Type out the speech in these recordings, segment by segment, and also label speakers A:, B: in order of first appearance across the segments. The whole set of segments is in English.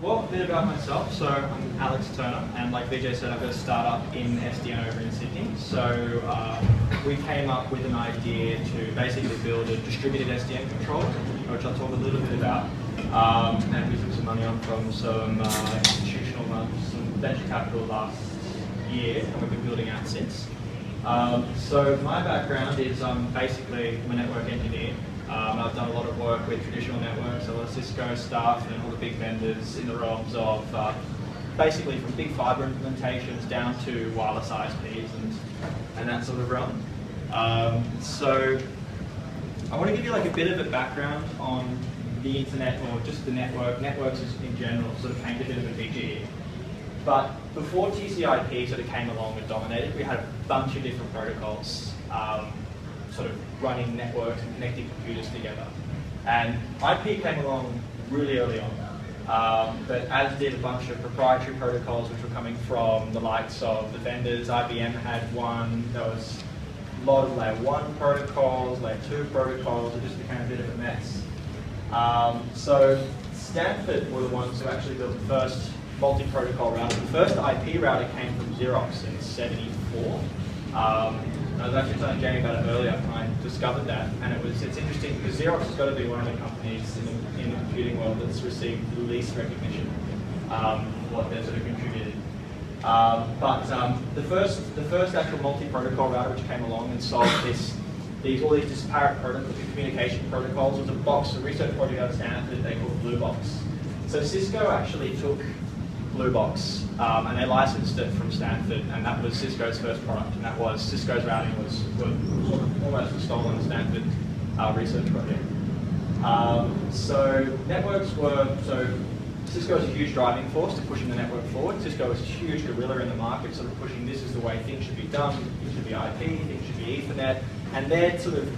A: Well, a bit about myself. So I'm Alex Turner, and like Vijay said, I've got a startup in SDN over in Sydney. So we came up with an idea to basically build a distributed SDN controller, which I'll talk a little bit about. And we took some money on from some institutional funds, some venture capital last year, and we've been building out since. So my background is basically I'm a network engineer. I've done a lot of work with traditional networks, a lot of Cisco stuff, and all the big vendors in the realms of basically from big fiber implementations down to wireless ISPs and that sort of realm. So I want to give you like a bit of a background on the internet, or just the networks in general, sort of paint a bit of a picture. But before TCP sort of came along and dominated, we had a bunch of different protocols sort of running networks and connecting computers together. And IP came along really early on, but as did a bunch of proprietary protocols which were coming from the likes of the vendors. IBM had one, there was a lot of layer 1 protocols, layer 2 protocols. It just became a bit of a mess. So Stanford were the ones who actually built the first multi-protocol router. The first IP router came from Xerox in '74. I was actually telling Jamie about it earlier when I discovered that, and it's interesting because Xerox has got to be one of the companies in the computing world that's received the least recognition what they've sort of contributed. But the first actual multi-protocol router which came along and solved all these disparate communication protocols was a research project out of Stanford they called Blue Box. So Cisco actually took Blue Box and they licensed it from Stanford, and that was Cisco's first product, and that was Cisco's routing was almost stolen Stanford research project. So Cisco was a huge driving force to pushing the network forward. Cisco was a huge gorilla in the market, sort of pushing this is the way things should be done, things should be IP, things should be Ethernet, and they're sort of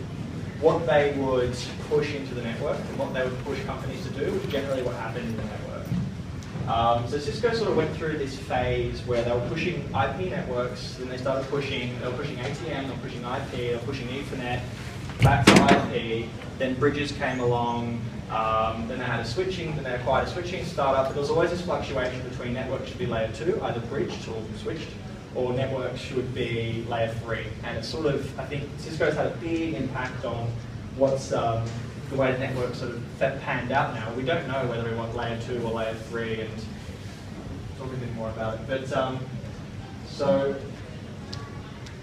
A: what they would push into the network and what they would push companies to do was generally what happened in the network. So Cisco sort of went through this phase where they were pushing IP networks, then they were pushing ATM, they were pushing IP, they were pushing Ethernet, back to IP, then bridges came along, then they had then they acquired a switching startup, but there was always this fluctuation between networks should be layer 2, either bridged or switched, or networks should be layer 3. And it's sort of, I think Cisco's had a big impact on what's the way the network sort of panned out now. We don't know whether we want layer 2 or layer 3, and talk a bit more about it. But so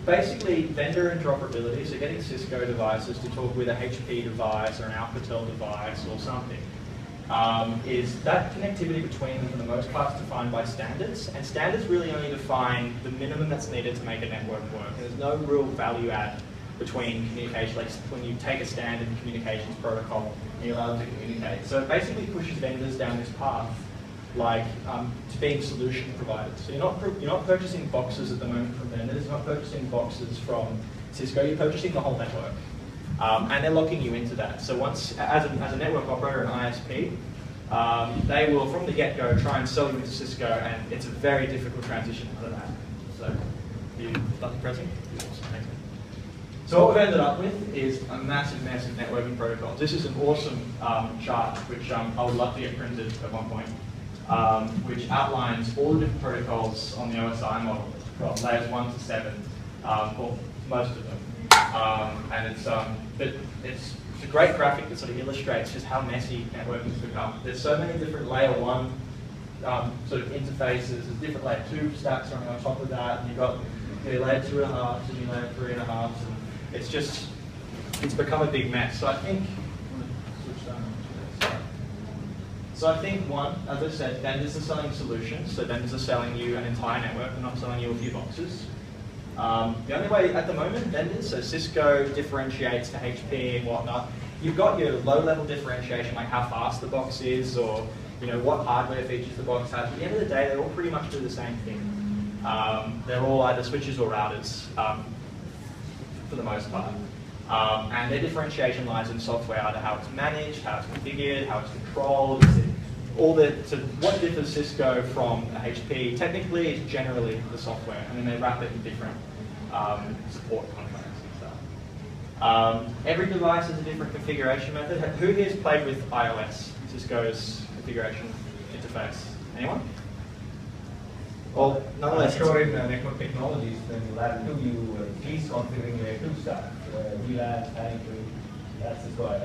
A: basically vendor interoperability, so getting Cisco devices to talk with a HP device or an Alcatel device or something, is that connectivity between them for the most part is defined by standards, and standards really only define the minimum that's needed to make a network work. And there's no real value add between communication, like when you take a standard communications protocol and you allow them to communicate. So it basically pushes vendors down this path, like to being solution providers. So you're not purchasing boxes at the moment from vendors, you're not purchasing boxes from Cisco, you're purchasing the whole network. And they're locking you into that. So once, as a network operator, an ISP, they will from the get-go try and sell you into Cisco, and it's a very difficult transition out of that. So you done pressing? Thanks. So what we've ended up with is a massive networking protocols. This is an awesome chart, which I would love to get printed at one point, which outlines all the different protocols on the OSI model, from layers 1 to 7, or most of them. And it's a great graphic that sort of illustrates just how messy networking has become. There's so many different layer 1 sort of interfaces, there's different layer 2 stacks running on top of that, and you've got your layer 2.5s and your layer 3.5s, and it's become a big mess. So I think, one, as I said, vendors are selling solutions. So vendors are selling you an entire network, they're not selling you a few boxes. The only way at the moment, vendors, so Cisco differentiates to HP and whatnot. You've got your low-level differentiation, like how fast the box is, or what hardware features the box has. At the end of the day, they all pretty much do the same thing. They're all either switches or routers. For the most part. And their differentiation lies in software, either how it's managed, how it's configured, how it's controlled. So what differs Cisco from HP technically is generally the software, and then they wrap it in different support contracts and stuff. Every device has a different configuration method. Who here's played with iOS, Cisco's configuration interface? interface? Anyone? Well, nonetheless,
B: sure in network technologies, then layer 2, you keys configuring layer 2 stuff. VLAN, planning tree, that's the squad.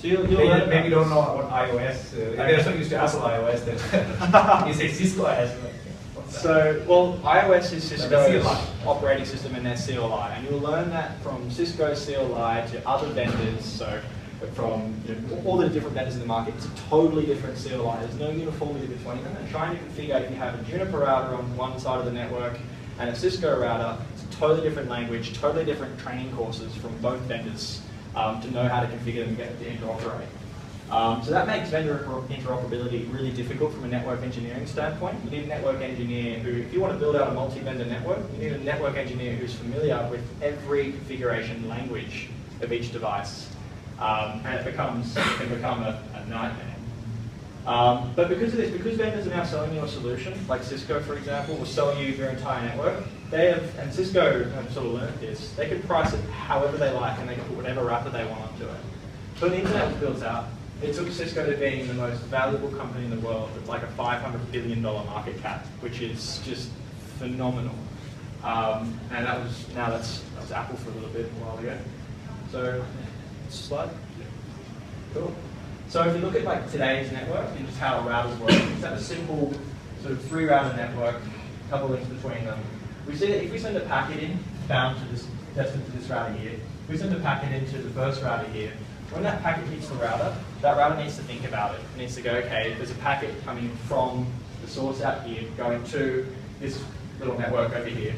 A: so you'll
B: Maybe you don't know what iOS. There's some used to Apple iOS. Then you say Cisco iOS.
A: So, well, iOS is Cisco's operating system and their CLI, and you'll learn that from Cisco CLI to other vendors. So, from all the different vendors in the market, it's a totally different CLI. There's no uniformity between them. And trying to configure, if you have a Juniper router on one side of the network and a Cisco router, it's a totally different language, totally different training courses from both vendors to know how to configure them and get it to interoperate. So that makes vendor interoperability really difficult from a network engineering standpoint. You need a network engineer who, if you want to build out a multi-vendor network, you need a network engineer who's familiar with every configuration language of each device. And it can become a nightmare. But because of this, because vendors are now selling you a solution, like Cisco, for example, will sell you your entire network, they have, and Cisco have sort of learned this, they can price it however they like and they can put whatever router they want onto it. So when the internet was built out, it took Cisco to being the most valuable company in the world with like a $500 billion market cap, which is just phenomenal. And that was Apple for a little bit a while ago. So, slide. Cool. So if you look at like today's network and just how routers work, it's a simple sort of 3-router network, a couple links between them. We see that if we send a packet in bound to this, destined to this router here, we send a packet into the first router here. When that packet hits the router, that router needs to think about it. It needs to go, okay, there's a packet coming from the source out here, going to this little network over here.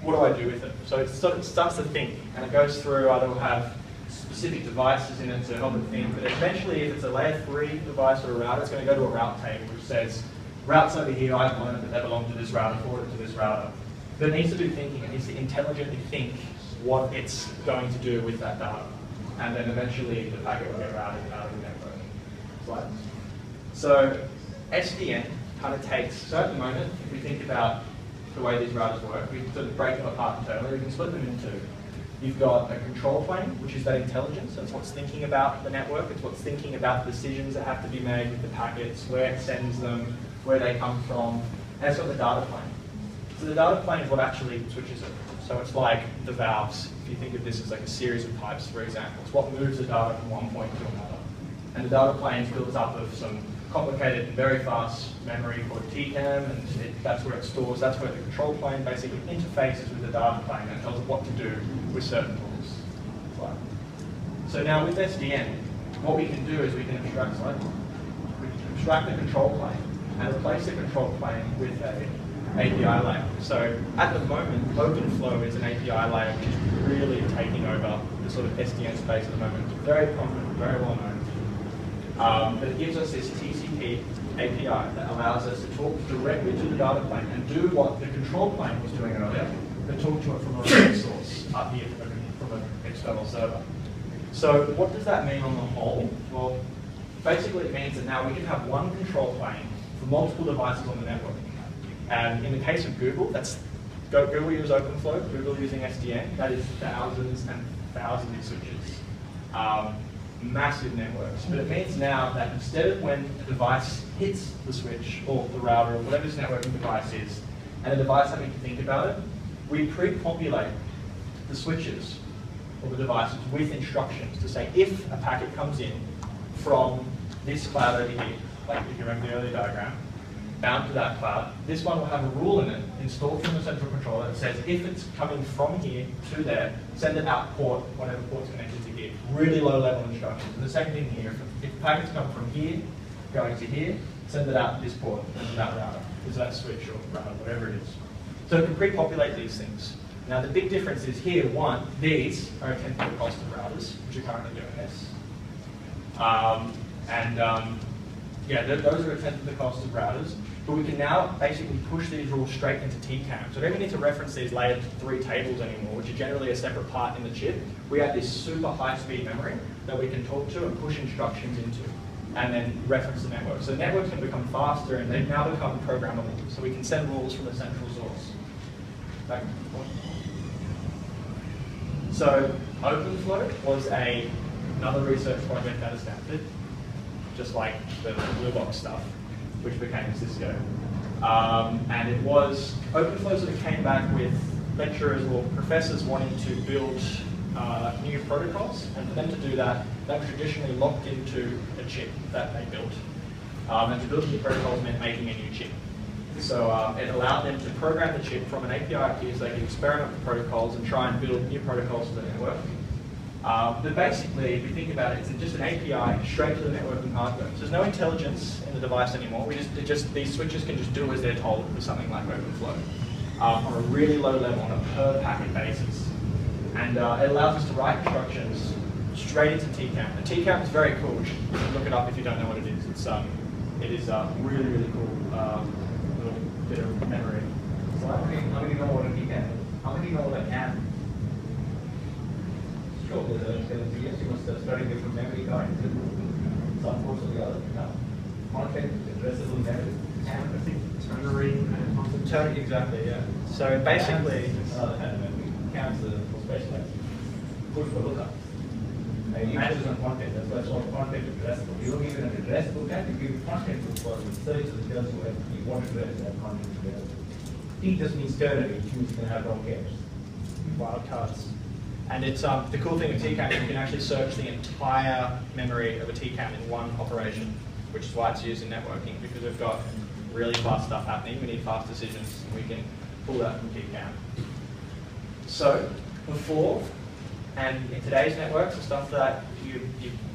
A: What do I do with it? So it starts to think, and it goes through, either will have specific devices in it to help it think, but eventually if it's a layer 3 device or a router, it's going to go to a route table which says, routes over here, I've learned that they belong to this router, forward it to this router. But it needs to do thinking, it needs to intelligently think what it's going to do with that data. And then eventually the packet will get routed out of the network. Slide. So SDN kind of takes, so at the moment, if we think about the way these routers work, we sort of break them apart internally, we can split them into two. You've got a control plane, which is that intelligence. That's what's thinking about the network. It's what's thinking about the decisions that have to be made with the packets, where it sends them, where they come from. And it's got the data plane. So the data plane is what actually switches it. So it's like the valves. If you think of this as like a series of pipes, for example, it's what moves the data from one point to another. And the data plane is built up of some complicated and very fast memory called TCAM, and that's where it stores, that's where the control plane basically interfaces with the data plane and tells it what to do with certain rules. So now with SDN, what we can do is we can abstract the control plane and replace the control plane with a API layer. So at the moment, OpenFlow is an API layer which is really taking over the sort of SDN space at the moment. It's very prominent, very well known. But it gives us this TCP API that allows us to talk directly to the data plane and do what the control plane was doing earlier, but talk to it from a remote source up here from an external server. So what does that mean on the whole? Well, basically it means that now we can have one control plane for multiple devices on the network. And in the case of Google, Google uses OpenFlow, Google using SDN, that is thousands and thousands of switches. Massive networks. But it means now that instead of when a device hits the switch or the router or whatever this networking device is, and the device having to think about it, we pre-populate the switches or the devices with instructions to say if a packet comes in from this cloud over here, like if you remember the earlier diagram, bound to that cloud, this one will have a rule in it installed from the central controller that says if it's coming from here to there, send it out port, whatever port's connected to here. Really low level instructions. And the same thing here, if packets come from here, going to here, send it out this port, to that router, to that switch or router, whatever it is. So it can pre-populate these things. Now the big difference is here, one, these are a tenth of the cost of routers, which are currently doing this. Yeah, those are a tenth of the cost of routers. But we can now basically push these rules straight into TCAM. So we don't even need to reference these layer 3 tables anymore, which are generally a separate part in the chip. We have this super high-speed memory that we can talk to and push instructions into, and then reference the network. So the networks can become faster, and they've now become programmable. So we can send rules from the central source. Back to the point. So OpenFlow was another research project out of Stanford, just like the Blue Box stuff. which became Cisco. And it was, OpenFlow sort of came back with lecturers or professors wanting to build new protocols, and for them to do that, they were traditionally locked into a chip that they built. And to build new protocols meant making a new chip. So it allowed them to program the chip from an API key so they could experiment with protocols and try and build new protocols for the network. But basically, if you think about it, it's just an API straight to the networking hardware. So there's no intelligence in the device anymore. These switches can just do as they're told with something like OpenFlow on a really low level, on a per packet basis. And it allows us to write instructions straight into TCAM. And TCAM is very cool. You should look it up if you don't know what it is. It is a really, really cool little bit of memory.
B: So how many know what a TCAM is? How many know what a CAM is? Sure, yes, you must have studied different memory cards. Some course or the other. No. Content, addressable memory.
A: I think ternary and content. Exactly, yeah. So basically,
B: another kind of memory. CAMs are for specialized. Good for lookups. You focus on content, that's why it's called content addressable. You don't give it an addressable tag, you give it content for the search that tells you what you want to address that content addressable. T just means ternary, which means you can have wrong cares.
A: Wildcards. And it's the cool thing with TCAM is you can actually search the entire memory of a TCAM in one operation, which is why it's used in networking, because we've got really fast stuff happening. We need fast decisions, and we can pull that from TCAM. So before, and in today's networks, the stuff that you've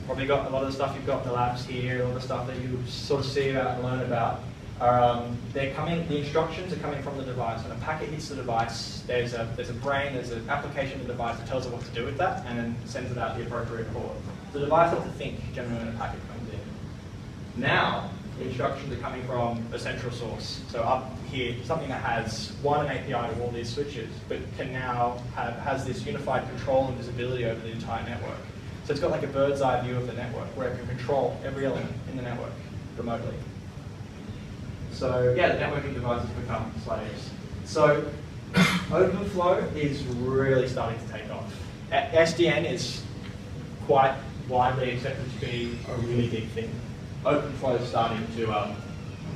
A: probably got, a lot of the stuff you've got in the labs here, all the stuff that you sort of see about and learn about, are the instructions are coming from the device. When a packet hits the device, there's a brain, there's an application of the device that tells it what to do with that, and then sends it out the appropriate port. The device has to think generally when a packet comes in. Now, the instructions are coming from a central source. So up here, something that has an API to all these switches, but can now has this unified control and visibility over the entire network. So it's got like a bird's eye view of the network, where it can control every element in the network remotely. So yeah, the networking devices become slaves. So OpenFlow is really starting to take off. SDN is quite widely accepted to be a really big thing. OpenFlow is starting to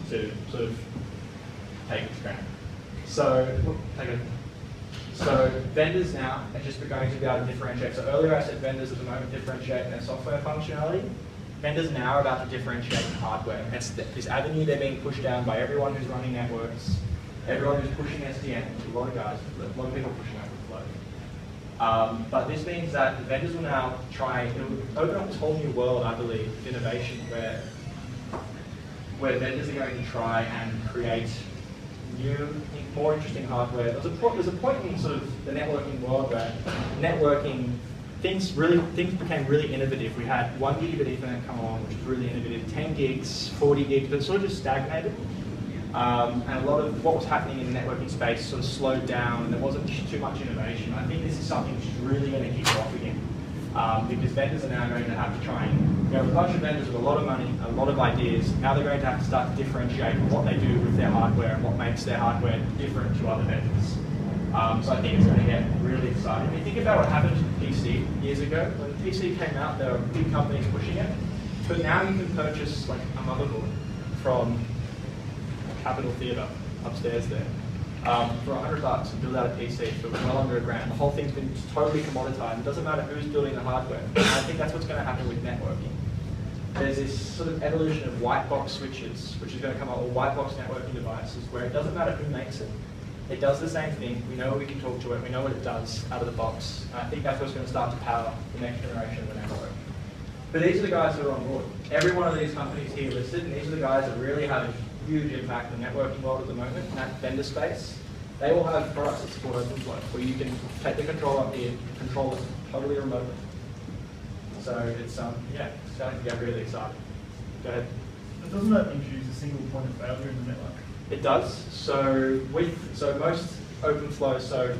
A: sort of take its ground. So vendors now are just going to be able to differentiate. So earlier I said vendors at the moment differentiate their software functionality. Vendors now are about to differentiate in hardware. It's this avenue they're being pushed down by everyone who's running networks, everyone who's pushing SDN, a lot of guys, a lot of people pushing OpenFlow. But this means that the vendors will now it'll open up this whole new world, I believe, of innovation where vendors are going to try and create new, more interesting hardware. There's a point in sort of the networking world where things became really innovative. We had 1 gigabit Ethernet come along, which was really innovative, 10 gigs, 40 gigs, but it sort of just stagnated. And a lot of what was happening in the networking space sort of slowed down, and there wasn't too much innovation. I think this is something which is really going to kick off again, because vendors are now going to have to try and, a bunch of vendors with a lot of money, a lot of ideas, now they're going to have to start to differentiate what they do with their hardware and what makes their hardware different to other vendors. So I think it's going to get really exciting. When you think about what happened to the PC years ago, when the PC came out, there were big companies pushing it, but now you can purchase like a motherboard from Capitol Theatre upstairs there for $100 and build out a PC for well under $1,000. The whole thing's been totally commoditized. It doesn't matter who's building the hardware. And I think that's what's going to happen with networking. There's this sort of evolution of white box switches, which is going to come up with white box networking devices, where it doesn't matter who makes it. It does the same thing. We know we can talk to it. We know what it does out of the box. And I think that's what's going to start to power the next generation of the network. But these are the guys that are on board. Every one of these companies here listed, and these are the guys that really have a huge impact in the networking world at the moment, in that vendor space. They all have products that support OpenFlow, where you can take the control up here, control it totally remotely. So it's it's starting to get really exciting. Go ahead.
C: But doesn't that introduce a single point of failure in the network?
A: It does. So most OpenFlow,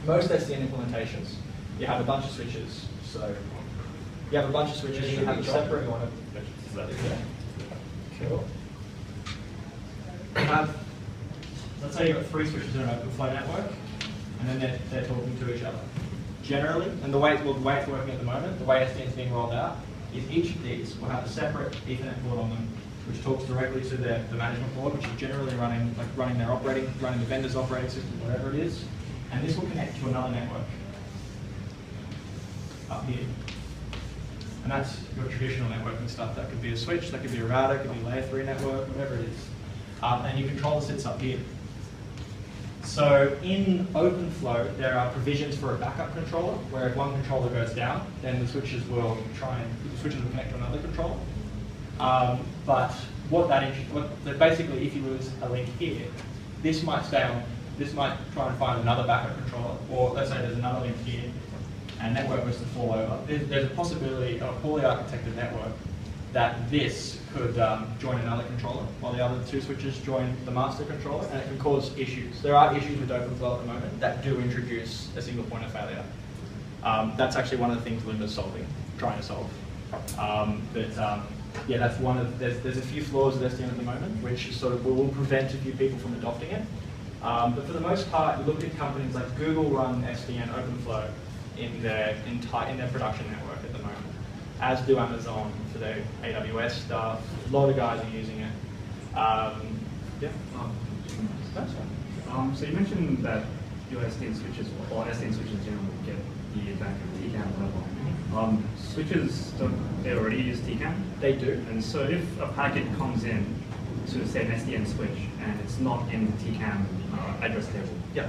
A: most SDN implementations, you have a bunch of switches. So you have a bunch of switches. You have a separate one of. Cool. Let's say you've got 3 switches in an OpenFlow network, and then they're talking to each other. Generally, and the way it's working at the moment, the way SDN is being rolled out, is each of these will have a separate Ethernet port on them which talks directly to the management board, which is generally running the vendor's operating system, whatever it is. And this will connect to another network up here. And that's your traditional networking stuff. That could be a switch, that could be a router, it could be a layer 3 network, whatever it is. And your controller sits up here. So in OpenFlow, there are provisions for a backup controller, where if one controller goes down, then the switches will connect to another controller. But basically, if you lose a link here, this might try and find another backup controller, or let's say there's another link here, and network was to fall over. There's a possibility of a poorly architected network that this could join another controller, while the other two switches join the master controller, and it can cause issues. There are issues with OpenFlow at the moment that do introduce a single point of failure. That's actually one of the things Luma's trying to solve. Yeah, that's one of there's a few flaws with SDN at the moment, which sort of will prevent a few people from adopting it. But for the most part, you look at companies like Google run SDN OpenFlow in their production network at the moment, as do Amazon for their AWS stuff. A lot of guys are using it. Yeah. That's fine.
D: So you mentioned that your SDN switches, or SDN switches generally get the advantage of TCAM level. Switches, they already use TCAM?
A: They do.
D: And so if a packet comes in to, say, an SDN switch, and it's not in the TCAM address table,
A: Yeah.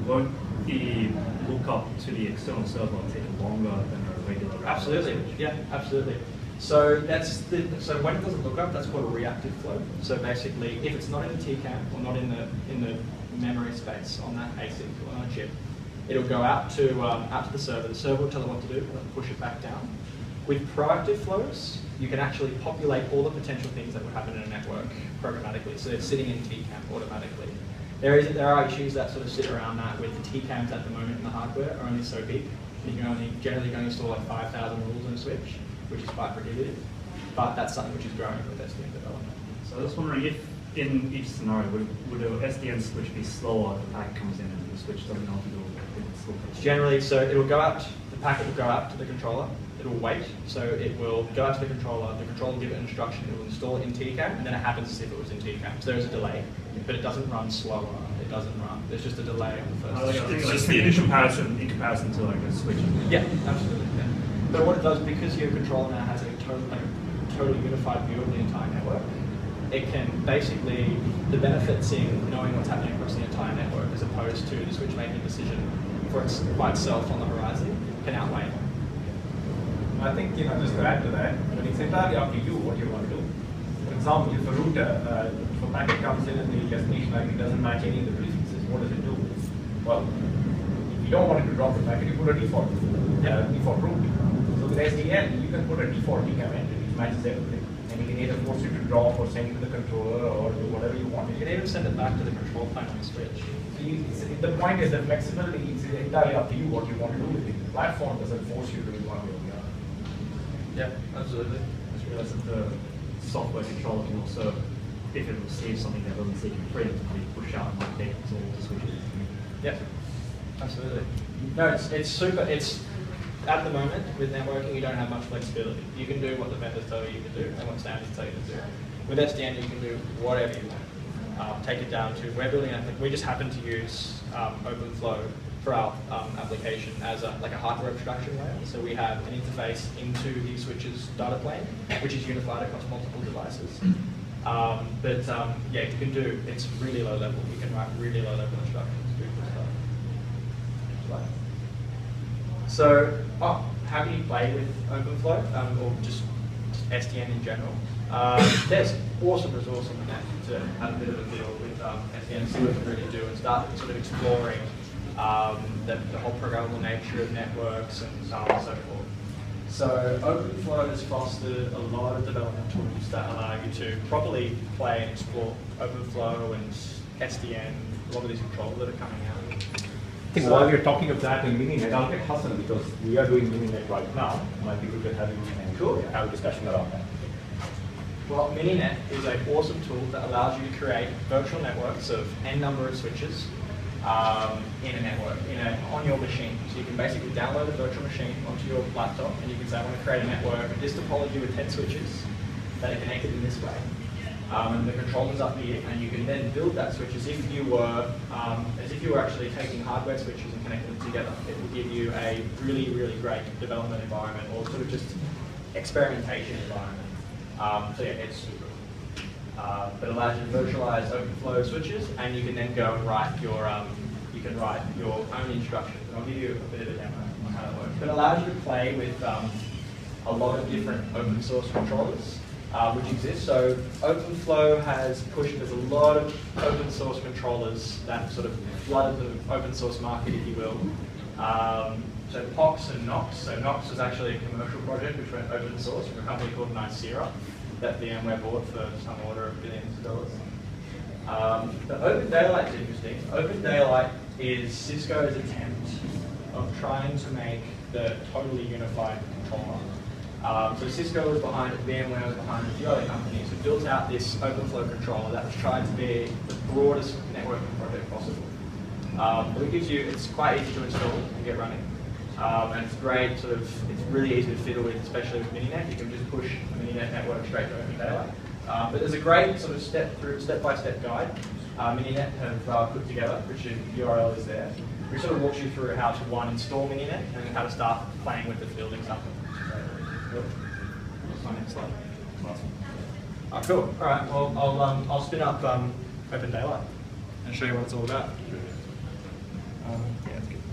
D: Won't the lookup to the external server take longer than a regular router
A: Absolutely.
D: switch?
A: Yeah, absolutely. So so when it doesn't look up, that's called a reactive flow. So basically, if it's not in the TCAM or not in the memory space on that ASIC or on a chip, it'll go out to the server. The server will tell it what to do, and push it back down. With proactive flows, you can actually populate all the potential things that would happen in a network programmatically. So it's sitting in TCAM automatically. There are issues that sort of sit around that with the TCAMs at the moment in the hardware are only so big. You can only generally go install like 5,000 rules in a switch, which is quite prohibitive. But that's something which is growing with SDN development.
D: So I was wondering if in each scenario, would an SDN switch be slower if the packet comes in and the switch doesn't know what to do with it?
A: Generally, so it'll go out, the packet will go out to the controller, it will wait, so it will go out to the controller will give it an instruction, it will install it in TCAM, and then it happens as if it was in TCAM. So there is a delay, but it doesn't run slower, it doesn't run, there's just a delay on the first.
D: It's just the initial in comparison to like a switch.
A: Yeah, absolutely. Yeah. But what it does, because your controller now has a totally unified view of the entire network, it can basically, the benefits in knowing what's happening across the entire network as opposed to the switch making a decision by itself on the horizon can outweigh.
B: I think, just to add to that, it's entirely up to you what you want to do. For example, if a router, if a packet comes in and the destination IP doesn't match any of the prefixes, what does it do? Well, if you don't want it to drop the packet, you put a default route. So with SDN, you can put a default TCAM entry which matches everything. And you can either force it to drop or send it to the controller or do whatever you want.
A: You can even send it back to the control plane on the switch.
B: So the point is that flexibility is entirely up to you what you want to do with it. The platform doesn't force you to do one way or the other.
A: Yeah, absolutely.
D: I just realized that the software controller can also, if it receives something that doesn't seek preemptively, push out and update to all the switches.
A: Yeah, absolutely. No, it's super. It's at the moment with networking, you don't have much flexibility. You can do what the vendors tell you to do and what standards tell you to do. With SDN, you can do whatever you want. Take it down to we're building. We just happen to use OpenFlow for our application as a hardware abstraction layer. So we have an interface into the switch's data plane, which is unified across multiple devices. Yeah, you can do, it's really low level. You can write really low level instructions to do this stuff. So, how do you play with OpenFlow, or just SDN in general? There's awesome resource on the net to have a bit of a feel with SDN, see what it can really do, and start sort of exploring the whole programmable nature of networks and so on and so forth. So OpenFlow has fostered a lot of development tools that allow you to properly play and explore OpenFlow and SDN, a lot of these controls that are coming out.
B: I think while you're talking of that in Mininet, I'll get Hassan because we are doing Mininet right now. Might be good to have you and have a discussion around that.
A: Well, Mininet is an awesome tool that allows you to create virtual networks of n number of switches in a network, on your machine. So you can basically download a virtual machine onto your laptop and you can say, I want to create a network of this topology with 10 switches that are connected in this way. And the controller's up here, and you can then build that switch as if you were actually taking hardware switches and connecting them together. It will give you a really, really great development environment, or sort of just experimentation environment. So yeah, it's super. It allows you to virtualize OpenFlow switches, and you can then go and write your own instructions. And I'll give you a bit of a demo on how that works. But it allows you to play with a lot of different open source controllers which exist. So OpenFlow has pushed, there's a lot of open source controllers that sort of flooded the open source market, if you will. So POX and Nox. So Nox was actually a commercial project which went open source from a company called Nicira that VMware bought for some order of billions of dollars. But Open Daylight is interesting. Open Daylight is Cisco's attempt of trying to make the totally unified controller. So Cisco was behind it, VMware was behind it, a few other companies who built out this OpenFlow controller that was tried to be the broadest networking project possible. But it gives you, it's quite easy to install and get running. And it's great, it's really easy to fiddle with, especially with Mininet. You can just push a Mininet network straight to Open Daylight. But there's a great sort of step-by-step guide Mininet have put together, which the URL is there. We sort of walks you through how to, one, install Mininet, and then how to start playing with the building stuff. What's my next slide? Oh, cool. All right. Well, I'll spin up Open Daylight and show you what it's all about. Yeah, it's good.